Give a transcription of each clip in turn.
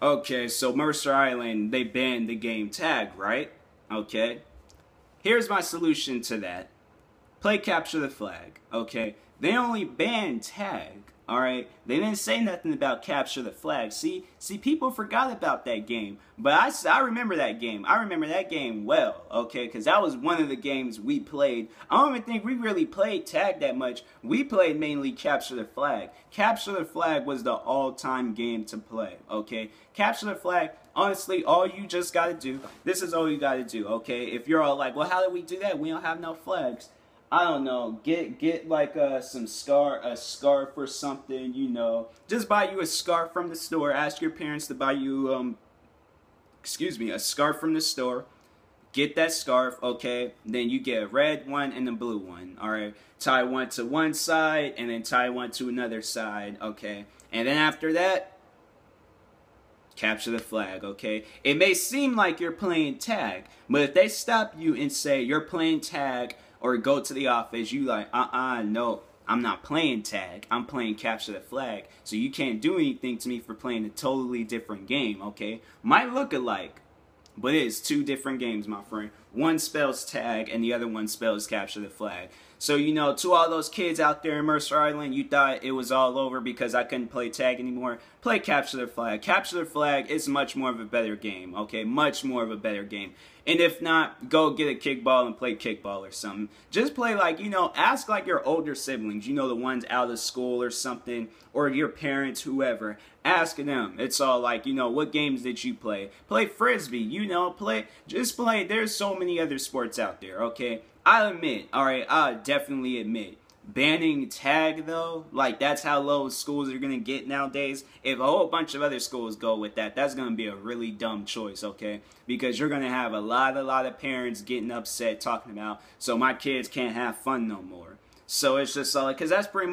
Okay, so Mercer Island, they banned the game tag, right? Okay. Here's my solution to that. Play capture the flag, okay? They only banned tag, alright? They didn't say nothing about capture the flag. See, people forgot about that game. But I remember that game. I remember that game well, okay? Because that was one of the games we played. I don't even think we really played tag that much. We played mainly capture the flag. Capture the flag was the all-time game to play, okay? Capture the flag, honestly, all you just got to do, this is all you got to do, okay? If you're all like, well, how do we do that? We don't have no flags. I don't know, get like a scarf or something, you know. Just buy you a scarf from the store. Ask your parents to buy you, a scarf from the store. Get that scarf, okay? Then you get a red one and a blue one, all right? Tie one to one side and then tie one to another side, okay? And then after that, capture the flag, okay? It may seem like you're playing tag, but if they stop you and say you're playing tag, or go to the office, you like, no, I'm not playing tag. I'm playing capture the flag. So you can't do anything to me for playing a totally different game, okay? Might look alike, but it is two different games, my friend. One spells tag and the other one spells capture the flag. So, you know, to all those kids out there in Mercer Island, you thought it was all over because I couldn't play tag anymore. Play capture the flag. Capture the flag is much more of a better game, okay? Much more of a better game. And if not, go get a kickball and play kickball or something. Just play like, you know, ask like your older siblings, you know, the ones out of school or something, or your parents, whoever. Ask them. It's all like, you know, what games did you play? Play Frisbee, you know, just play. There's so many other sports out there, okay? I admit, alright, I definitely admit, banning tag though, like that's how low schools are gonna get nowadays. If a whole bunch of other schools go with that, that's gonna be a really dumb choice, okay? Because you're gonna have a lot of parents getting upset talking about, so my kids can't have fun no more. So it's just like, cause that's pretty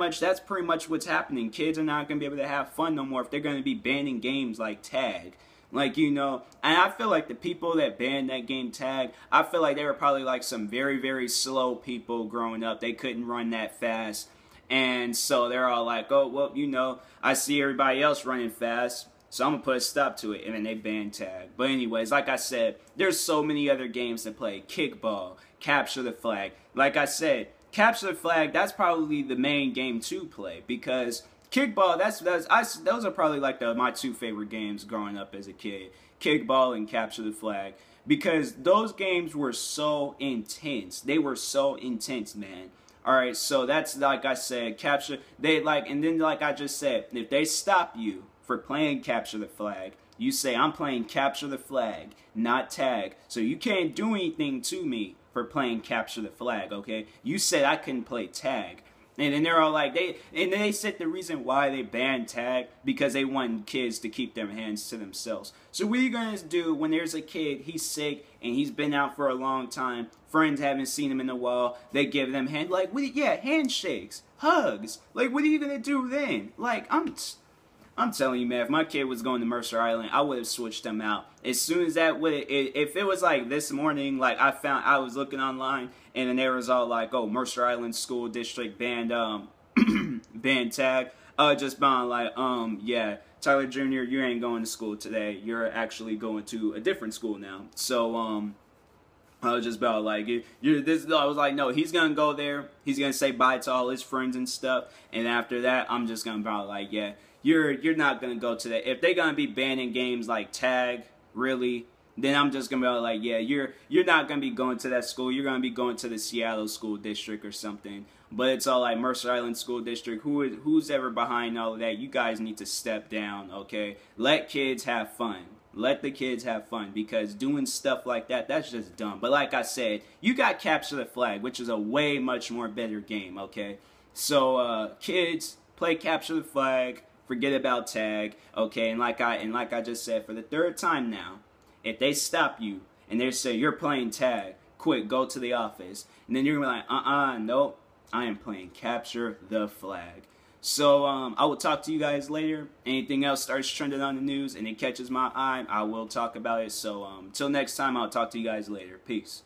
much what's happening. Kids are not gonna be able to have fun no more if they're gonna be banning games like tag. Like, you know, and I feel like the people that banned that game tag, I feel like they were probably like some very slow people growing up. They couldn't run that fast. And so they're all like, oh, well, you know, I see everybody else running fast, so I'm going to put a stop to it. And then they banned tag. But anyways, like I said, there's so many other games to play. Kickball, capture the flag. Like I said, capture the flag, that's probably the main game to play because kickball, those are probably like my two favorite games growing up as a kid. Kickball and capture the flag. Because those games were so intense. They were so intense, man. Alright, so that's like I said, and then like I just said, if they stop you for playing capture the flag, you say, I'm playing capture the flag, not tag. So you can't do anything to me for playing capture the flag, okay? You said I couldn't play tag. And then they're all like, they said the reason why they banned tag because they want kids to keep their hands to themselves. So what are you going to do when there's a kid, he's sick, and he's been out for a long time, friends haven't seen him in a while, they give them handshakes, hugs. Like, what are you going to do then? Like, I'm telling you, man, if my kid was going to Mercer Island, I would have switched them out. As soon as that if it was like this morning, like I was looking online, and then there was all like, oh, Mercer Island School District banned banned tag. Just been like, yeah, Tyler Jr., you ain't going to school today. You're actually going to a different school now. So I was just about like, I was like, no, he's gonna go there. He's gonna say bye to all his friends and stuff, and after that, I'm just gonna about like, yeah. You're not gonna go to that. If they're gonna be banning games like tag, really, then I'm just gonna be like, yeah, you're not gonna be going to that school. You're gonna be going to the Seattle School District or something. But it's all like Mercer Island School District. Who's ever behind all of that? You guys need to step down, okay? Let kids have fun. Let the kids have fun because doing stuff like that, that's just dumb. But like I said, you got Capture the Flag, which is a way much more better game, okay? So kids, play Capture the Flag. Forget about tag, okay? And like I just said for the third time now, if they stop you and they say you're playing tag, quick, go to the office. And then you're gonna be like, nope, I am playing capture the flag. So I will talk to you guys later. Anything else starts trending on the news and it catches my eye, I will talk about it. So till next time, I'll talk to you guys later. Peace.